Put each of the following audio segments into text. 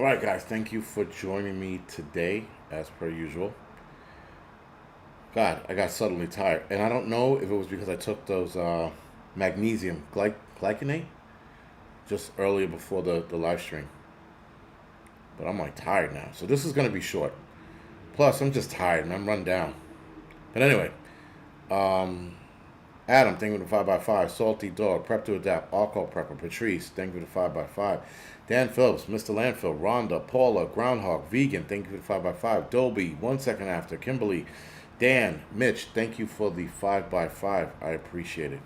All right, guys, thank you for joining me today, as per usual. God, I got suddenly tired, and I don't know if it was because I took those magnesium glycinate just earlier before the live stream, but I'm like tired now. So this is gonna be short. Plus, I'm just tired and I'm run down. But anyway, um, Adam, thank you for the 5x5. Salty Dog, Prep to Adapt, Alcohol Prepper, Patrice, thank you for the 5x5. Dan Phillips, Mr. Landfill, Rhonda, Paula, Groundhog, Vegan, thank you for the 5x5. Dolby, 1 second after, Kimberly, Dan, Mitch, thank you for the 5x5. I appreciate it.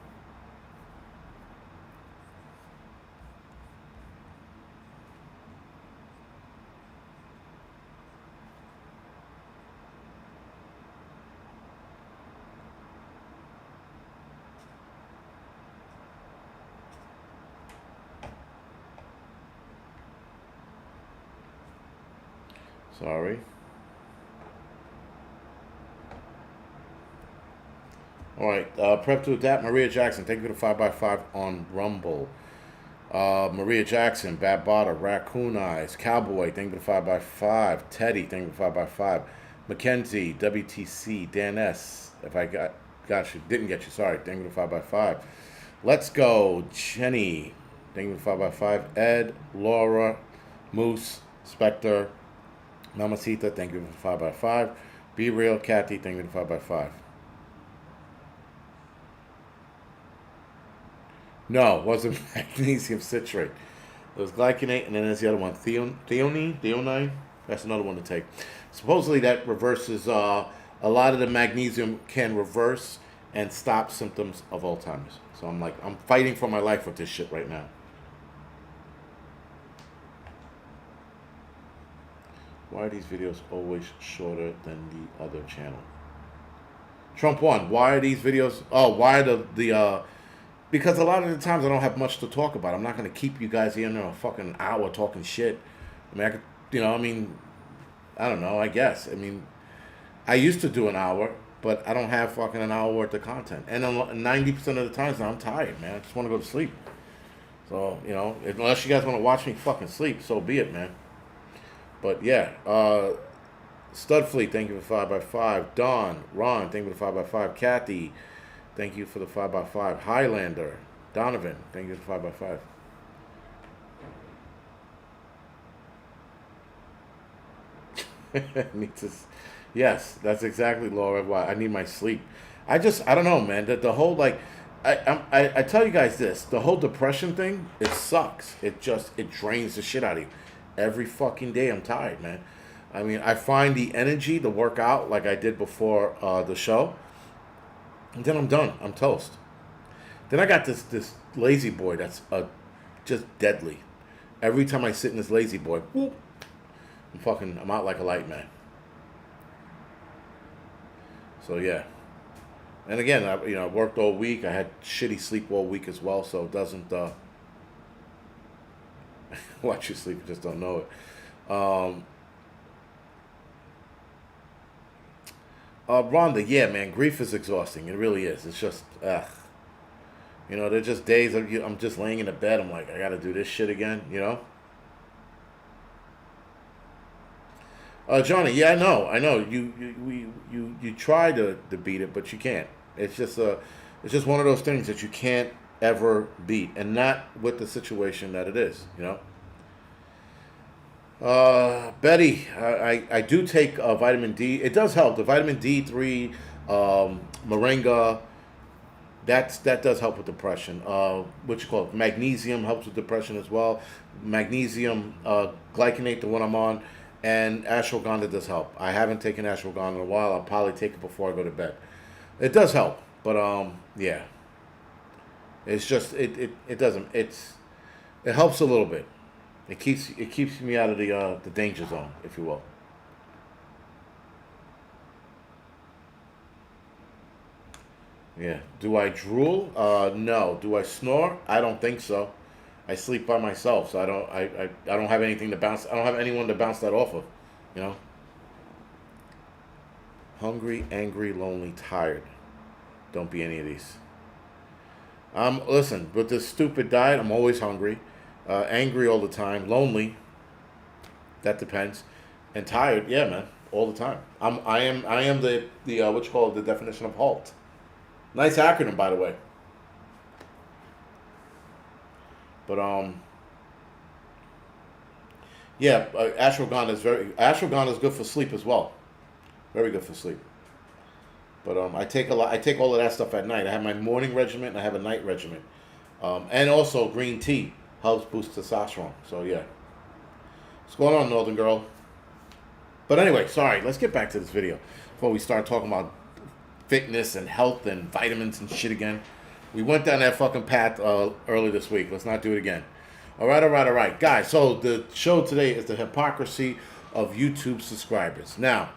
Sorry. All right, Prep to Adapt, Maria Jackson, thank you for the 5x5 on Rumble. Maria Jackson, Bad Botter, Raccoon Eyes, Cowboy, thank you for the 5x5. Teddy, thank you for the 5x5. Mackenzie, WTC, Dan S. If I got you, didn't get you, sorry, thank you for the 5x5. Let's go, Jenny, thank you for the 5x5. Ed, Laura, Moose, Spectre, Mamacita, thank you for the 5x5. Be Real, Kathy, thank you for the 5x5. No, it wasn't magnesium citrate. It was glycinate, and then there's the other one, theonine. That's another one to take. Supposedly that reverses a lot of the magnesium can reverse and stop symptoms of Alzheimer's. So I'm fighting for my life with this shit right now. Why are these videos always shorter than the other channel? Trump won. Why are these videos? Oh, why are the because a lot of the times I don't have much to talk about. I'm not going to keep you guys here in a fucking hour talking shit. I mean, I don't know, I guess. I mean, I used to do an hour, but I don't have fucking an hour worth of content. And 90% of the times now I'm tired, man. I just want to go to sleep. So, unless you guys want to watch me fucking sleep, so be it, man. But yeah, Studfleet, thank you for 5x5. Don, Ron, thank you for the 5x5. Kathy, thank you for the 5x5. Highlander, Donovan, thank you for the 5x5. Need to, yes, that's exactly, Laura, why I need my sleep. I don't know, man. The whole I tell you guys this, the whole depression thing, it sucks. It drains the shit out of you. Every fucking day I'm tired, man. I mean, I find the energy to work out like I did before the show, and then I'm done. I'm toast. Then I got this lazy boy that's just deadly. Every time I sit in this lazy boy, whoop, I'm out like a light, man. So yeah. And again, I worked all week. I had shitty sleep all week as well, so it doesn't watch you sleep. You just don't know it. Rhonda, yeah, man, grief is exhausting. It really is. It's just, ugh. They're just days I'm just laying in the bed. I'm like, I got to do this shit again. Johnny, yeah, I know. You try to beat it, but you can't. It's just one of those things that you can't ever beat, and not with the situation that it is. Betty, I do take vitamin D. It does help. The vitamin D3, moringa, that does help with depression. What you call it? Magnesium helps with depression as well. Magnesium glycinate, the one I'm on, and ashwagandha does help. I haven't taken ashwagandha in a while. I'll probably take it before I go to bed. It does help, but yeah, it's just it doesn't. It helps a little bit. It keeps me out of the danger zone, if you will. Yeah. Do I drool? No. Do I snore? I don't think so. I sleep by myself, so I don't have anything to bounce. I don't have anyone to bounce that off of. You know. Hungry, angry, lonely, tired. Don't be any of these. Listen, with this stupid diet, I'm always hungry, angry all the time, lonely. That depends. And tired, yeah, man, all the time. I am the what you call it, the definition of halt. Nice acronym, by the way. But yeah, ashwagandha is good for sleep as well. Very good for sleep. But I take a lot. I take all of that stuff at night. I have my morning regimen and I have a night regimen, and also green tea helps boost testosterone. So yeah, what's going on, Northern Girl? But anyway, sorry. Let's get back to this video before we start talking about fitness and health and vitamins and shit again. We went down that fucking path early this week. Let's not do it again. All right, guys. So the show today is the hypocrisy of YouTube subscribers. Now,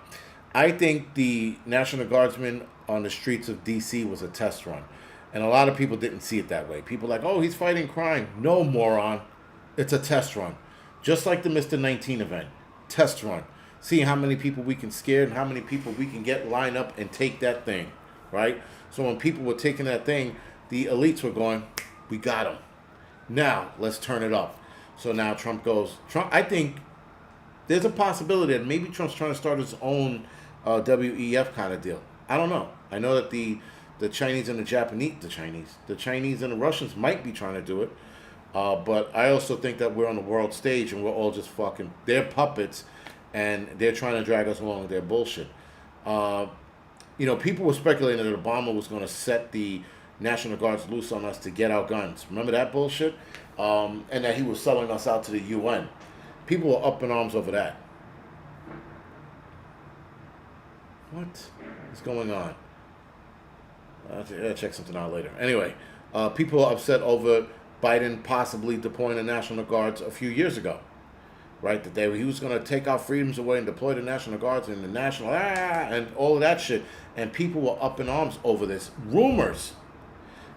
I think the National Guardsman on the streets of D.C. was a test run. And a lot of people didn't see it that way. People are like, oh, he's fighting crime. No, moron. It's a test run. Just like the Mr. 19 event. Test run. See how many people we can scare and how many people we can get lined up and take that thing. Right? So when people were taking that thing, the elites were going, we got him. Now, let's turn it up. So now Trump goes, I think there's a possibility that maybe Trump's trying to start his own WEF kind of deal. I don't know. I know that the Chinese and the Chinese and the Russians might be trying to do it. But I also think that we're on the world stage and we're all just fucking, they're puppets and they're trying to drag us along with their bullshit. People were speculating that Obama was going to set the National Guards loose on us to get our guns. Remember that bullshit? And that he was selling us out to the UN. People were up in arms over that. What is going on? I'll check something out later. Anyway, people are upset over Biden possibly deploying the National Guards a few years ago. Right? That he was going to take our freedoms away and deploy the National Guards and the National... and all of that shit. And people were up in arms over this. Rumors.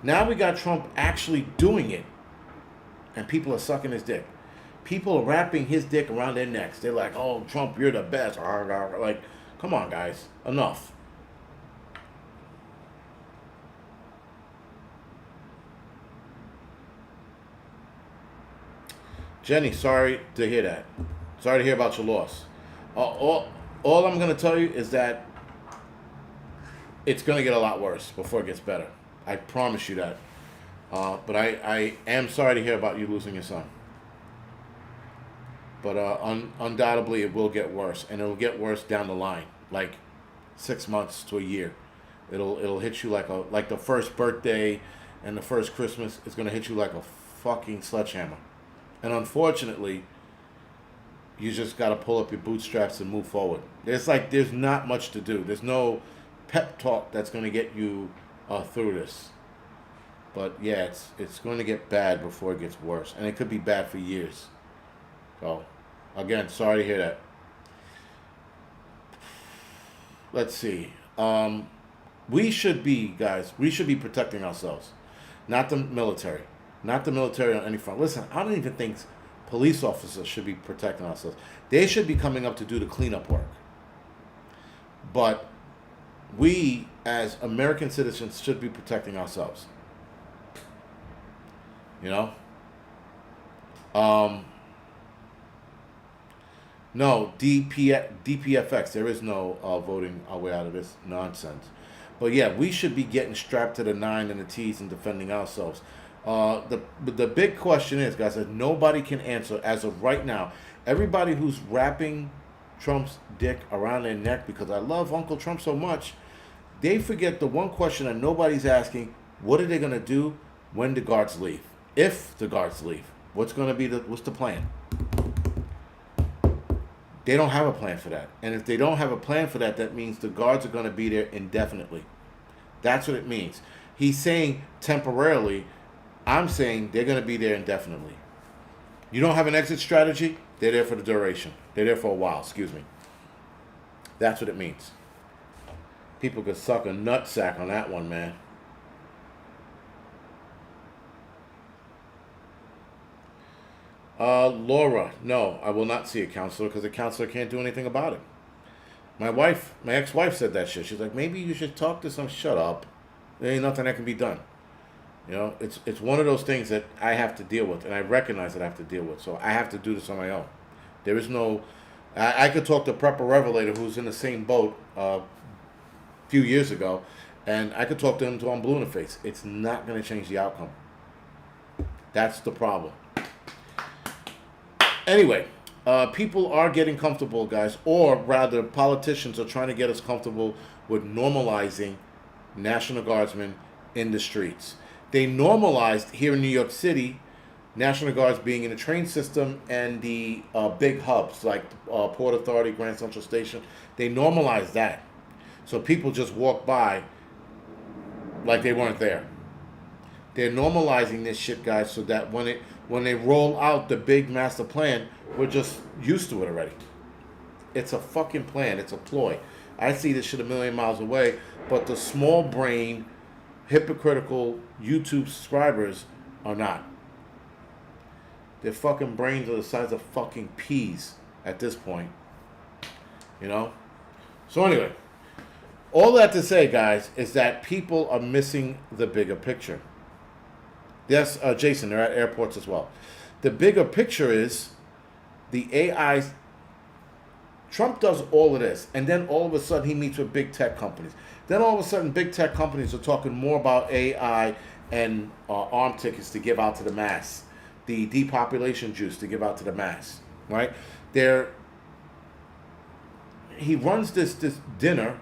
Now we got Trump actually doing it. And people are sucking his dick. People are wrapping his dick around their necks. They're like, oh, Trump, you're the best. Like, come on, guys. Enough. Jenny, sorry to hear that. Sorry to hear about your loss. All I'm going to tell you is that it's going to get a lot worse before it gets better. I promise you that. But I am sorry to hear about you losing your son. But undoubtedly it will get worse. And it'll get worse down the line. Like 6 months to a year. It'll hit you like the first birthday and the first Christmas. It's going to hit you like a fucking sledgehammer. And unfortunately, you just got to pull up your bootstraps and move forward. There's not much to do. There's no pep talk that's going to get you through this. But yeah, it's going to get bad before it gets worse. And it could be bad for years. So, again, sorry to hear that. Let's see. We should be protecting ourselves. Not the military. Not the military on any front. Listen, I don't even think police officers should be protecting ourselves. They should be coming up to do the cleanup work. But we, as American citizens, should be protecting ourselves. You know? No, DPFX. There is no voting our way out of this nonsense. But yeah, we should be getting strapped to the 9 and the T's and defending ourselves. The big question is, guys, that nobody can answer as of right now. Everybody who's wrapping Trump's dick around their neck because I love Uncle Trump so much, they forget the one question that nobody's asking: what are they gonna do when the guards leave? If the guards leave, what's the plan? They don't have a plan for that. And if they don't have a plan for that, that means the guards are going to be there indefinitely. That's what it means. He's saying temporarily. I'm saying they're going to be there indefinitely. You don't have an exit strategy? They're there for the duration. They're there for a while, excuse me. That's what it means. People could suck a nutsack on that one, man. Laura, no, I will not see a counselor because the counselor can't do anything about it. My ex-wife said that shit. She's like, maybe you should talk to some. Shut up. There ain't nothing that can be done. You know, it's one of those things that I have to deal with, and I recognize that I have to deal with. So I have to do this on my own. There is no I could talk to Prepper Revelator, who's in the same boat a few years ago, and I could talk to him until I'm blue in the face. It's not going to change the outcome. That's the problem. Anyway, people are getting comfortable, guys, or rather, politicians are trying to get us comfortable with normalizing National Guardsmen in the streets. They normalized here in New York City National Guards being in the train system and the big hubs like Port Authority, Grand Central Station. They normalized that. So people just walk by like they weren't there. They're normalizing this shit, guys, so that when they roll out the big master plan, we're just used to it already. It's a fucking plan. It's a ploy. I see this shit a million miles away, but the small brain, hypocritical YouTube subscribers are not. Their fucking brains are the size of fucking peas at this point. You know? So anyway, all that to say, guys, is that people are missing the bigger picture. Yes, Jason, they're at airports as well. The bigger picture is the AI. Trump does all of this, and then all of a sudden he meets with big tech companies. Then all of a sudden big tech companies are talking more about AI and arm tickets to give out to the mass, the depopulation juice to give out to the mass, right? He runs this dinner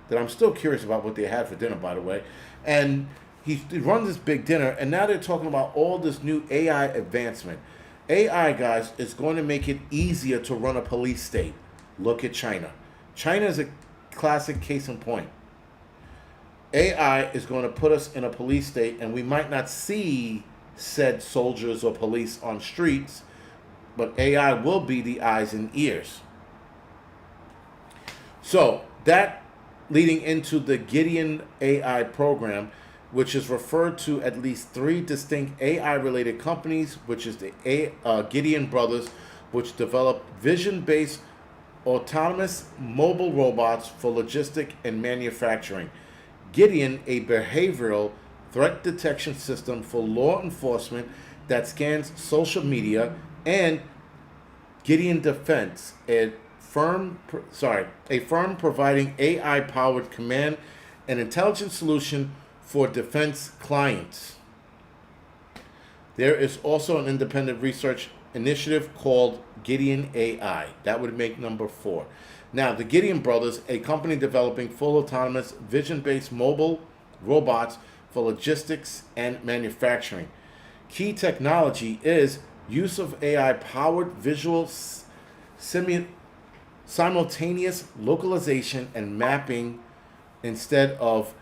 that I'm still curious about what they had for dinner, by the way, and he runs this big dinner, and now they're talking about all this new AI advancement. AI, guys, is going to make it easier to run a police state. Look at China. China is a classic case in point. AI is going to put us in a police state, and we might not see said soldiers or police on streets, but AI will be the eyes and ears. So that leading into the Gideon AI program, which is referred to at least 3 distinct AI-related companies, which is the Gideon Brothers, which develop vision-based autonomous mobile robots for logistic and manufacturing. Gideon, a behavioral threat detection system for law enforcement that scans social media, and Gideon Defense, a firm providing AI-powered command and intelligence solution for defense clients. There is also an independent research initiative called Gideon AI. That would make number 4. Now, the Gideon Brothers, a company developing full autonomous vision-based mobile robots for logistics and manufacturing. Key technology is use of AI-powered visual simultaneous localization and mapping instead of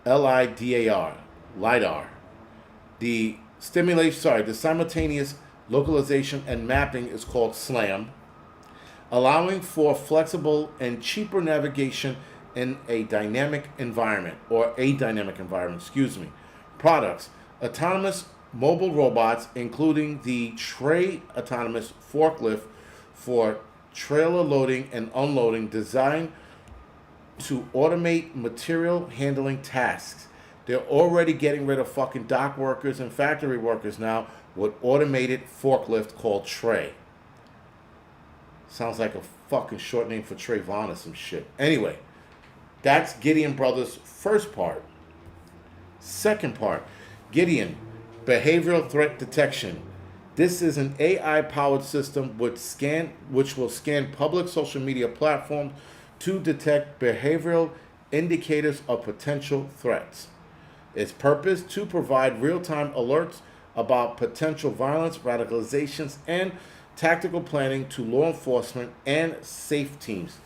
LIDAR. The simultaneous localization and mapping is called SLAM, allowing for flexible and cheaper navigation in a dynamic environment, Products: autonomous mobile robots, including the Tray autonomous forklift for trailer loading and unloading, designed to automate material handling tasks. They're already getting rid of fucking dock workers and factory workers now with automated forklift called Tray. Sounds like a fucking short name for Trayvon or some shit. Anyway, that's Gideon Brothers' first part. Second part, Gideon, behavioral threat detection. This is an AI-powered system which will scan public social media platforms to detect behavioral indicators of potential threats. Its purpose to provide real-time alerts about potential violence, radicalizations, and tactical planning to law enforcement and safety teams.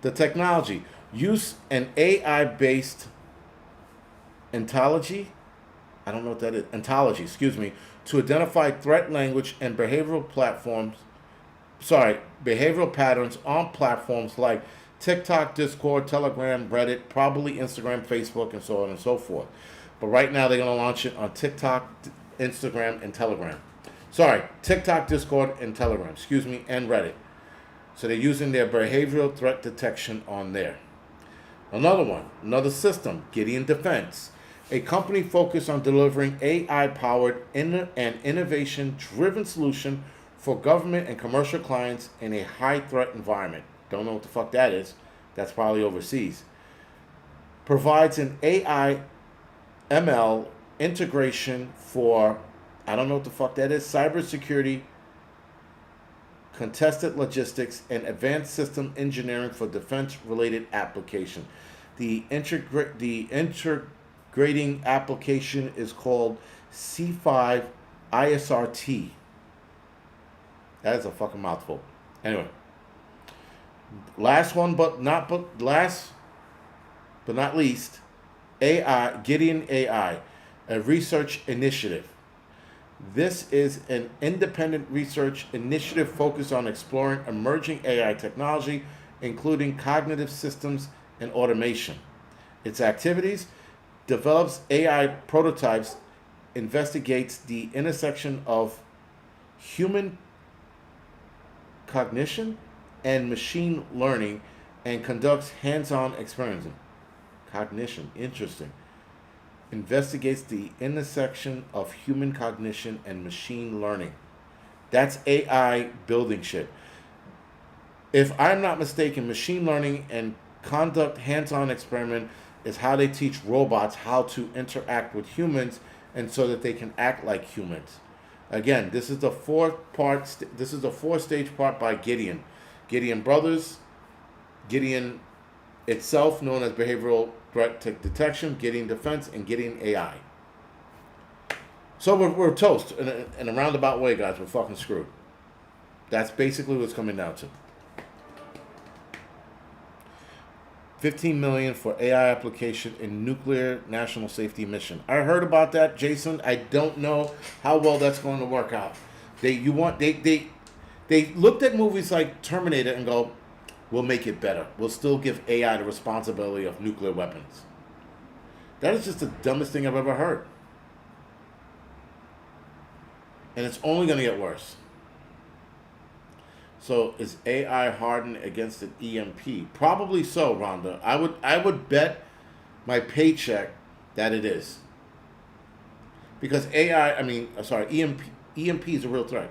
The technology use an AI-based ontology. I don't know what that is. Ontology, to identify threat language and behavioral patterns on platforms like TikTok, Discord, Telegram, Reddit, probably Instagram, Facebook, and so on and so forth. But right now they're going to launch it on TikTok, Instagram, and Telegram. TikTok, Discord, and Telegram, and Reddit. So they're using their behavioral threat detection on there. Another system, Gideon Defense, a company focused on delivering AI-powered and innovation-driven solution for government and commercial clients in a high threat environment. Don't know what the fuck that is. That's probably overseas. Provides an AI ML integration for, I don't know what the fuck that is, cybersecurity, contested logistics, and advanced system engineering for defense-related application. The integrating application is called C5 ISRT. That is a fucking mouthful. Anyway, last but not least, AI Gideon AI, a research initiative. This is an independent research initiative focused on exploring emerging AI technology, including cognitive systems and automation. Its activities develops AI prototypes, investigates the intersection of human cognition and machine learning, and conducts hands-on experimentation. Cognition, interesting. Investigates the intersection of human cognition and machine learning. That's AI building shit. If I'm not mistaken, machine learning and conduct hands-on experiment is how they teach robots how to interact with humans, and so that they can act like humans. Again, this is the four-stage part by Gideon. Gideon Brothers, Gideon itself, known as Behavioral Threat Detection, Gideon Defense, and Gideon AI. So we're toast in a roundabout way, guys. We're fucking screwed. That's basically what it's coming down to. 15 million for AI application in nuclear national safety mission. I heard about that, Jason. I don't know how well that's going to work out. They looked at movies like Terminator and go, we'll make it better. We'll still give AI the responsibility of nuclear weapons. That is just the dumbest thing I've ever heard. And it's only going to get worse. So is AI hardened against an EMP? Probably so, Rhonda. I would bet my paycheck that it is. Because EMP is a real threat.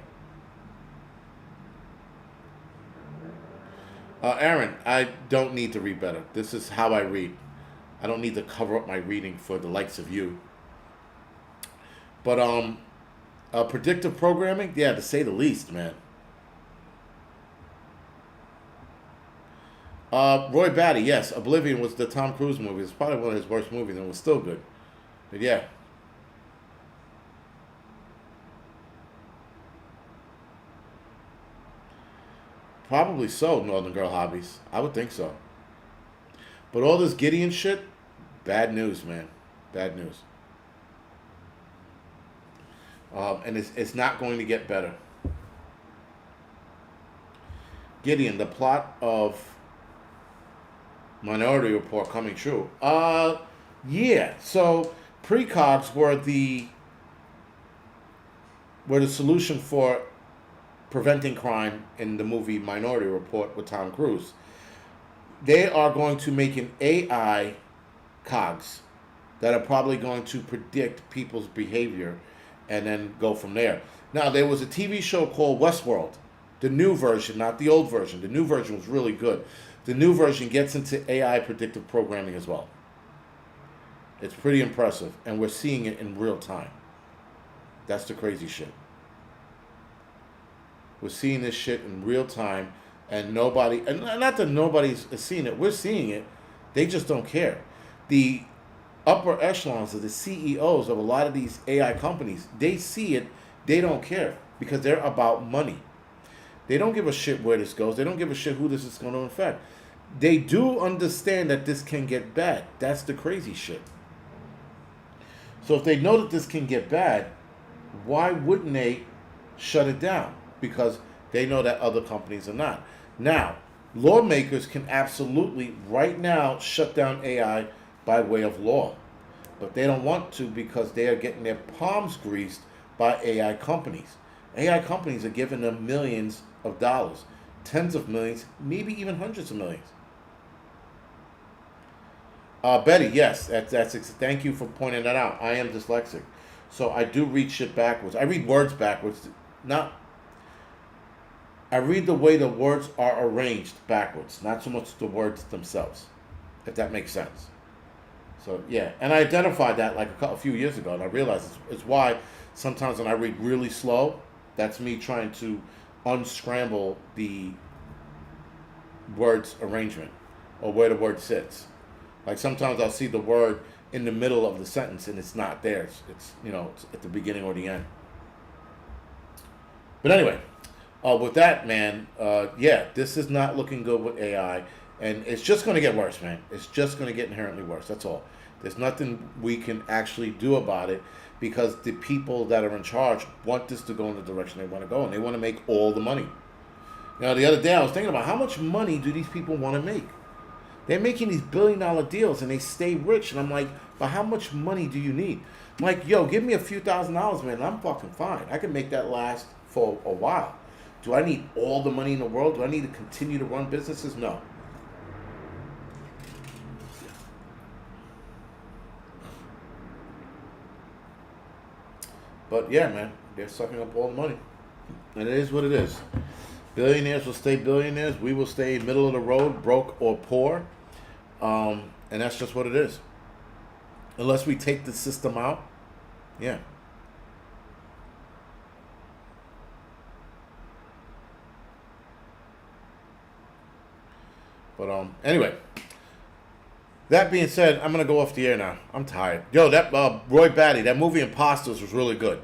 Aaron, I don't need to read better. This is how I read. I don't need to cover up my reading for the likes of you. But predictive programming, yeah, to say the least, man. Roy Batty, yes, Oblivion was the Tom Cruise movie. It's probably one of his worst movies, and it was still good. But yeah. Probably so, Northern Girl Hobbies. I would think so. But all this Gideon shit, bad news, man. Bad news. And it's not going to get better. Gideon, the plot of Minority Report coming true. Yeah. So precogs were the solution for preventing crime in the movie Minority Report with Tom Cruise. They are going to make an AI cogs that are probably going to predict people's behavior and then go from there. Now, there was a TV show called Westworld, the new version, not the old version. The new version was really good. The new version gets into AI predictive programming as well. It's pretty impressive, and we're seeing it in real time. That's the crazy shit. We're seeing this shit in real time, and nobody, and not that nobody's seeing it, we're seeing it, they just don't care. The upper echelons of the CEOs of a lot of these AI companies, they see it, they don't care, because they're about money. They don't give a shit where this goes. They don't give a shit who this is going to affect. They do understand that this can get bad. That's the crazy shit. So if they know that this can get bad, why wouldn't they shut it down? Because they know that other companies are not. Now, lawmakers can absolutely, right now, shut down AI by way of law. But they don't want to because they are getting their palms greased by AI companies. AI companies are giving them millions of dollars, tens of millions, maybe even hundreds of millions. Betty, yes, that's thank you for pointing that out. I am dyslexic, so I do read shit backwards. I read words backwards. Not I read the way the words are arranged backwards, not so much the words themselves, if that makes sense. So yeah, and I identified that like a few years ago, and I realized it's why sometimes when I read really slow, that's me trying to unscramble the words arrangement or where the word sits. Like sometimes I'll see the word in the middle of the sentence and it's not there. It's it's at the beginning or the end. But anyway, with that, man, yeah, this is not looking good with AI, and it's just going to get worse, man. It's just going to get inherently worse. That's all. There's nothing we can actually do about it because the people that are in charge want this to go in the direction they want to go, and they want to make all the money. The other day I was thinking about how much money do these people want to make? They're making these billion-dollar deals and they stay rich, and I'm like, but how much money do you need? I'm like, yo, give me a few $1,000s, man, and I'm fucking fine. I can make that last for a while. Do I need all the money in the world? Do I need to continue to run businesses? No. But yeah, man, they're sucking up all the money. And it is what it is. Billionaires will stay billionaires. We will stay middle of the road, broke or poor. And that's just what it is. Unless we take the system out, yeah. But anyway, that being said, I'm gonna go off the air now. I'm tired. Yo, that Roy Batty, that movie Imposters was really good.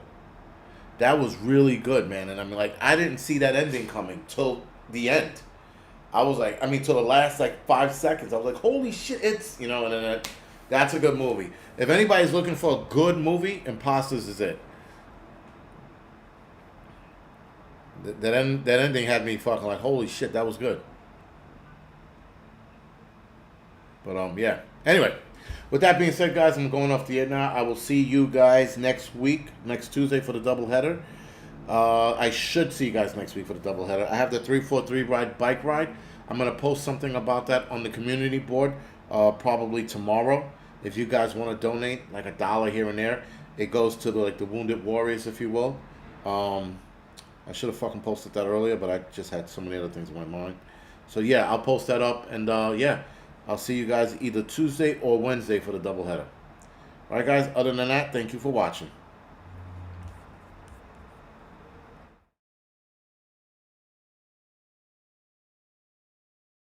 That was really good, man. And I'm like, I didn't see that ending coming till the end. I was like, till the last like 5 seconds. I was like, holy shit, it's and then that's a good movie. If anybody's looking for a good movie, Imposters is it. That ending had me fucking like, holy shit, that was good. But yeah. Anyway, with that being said, guys, I'm going off the air now. I will see you guys next week, next Tuesday for the doubleheader. I should see you guys next week for the doubleheader. I have the 343 bike ride. I'm gonna post something about that on the community board probably tomorrow. If you guys want to donate like $1 here and there, it goes to the wounded warriors, if you will. I should have fucking posted that earlier, but I just had so many other things in my mind. So yeah, I'll post that up, and yeah, I'll see you guys either Tuesday or Wednesday for the doubleheader. All right, guys. Other than that, thank you for watching.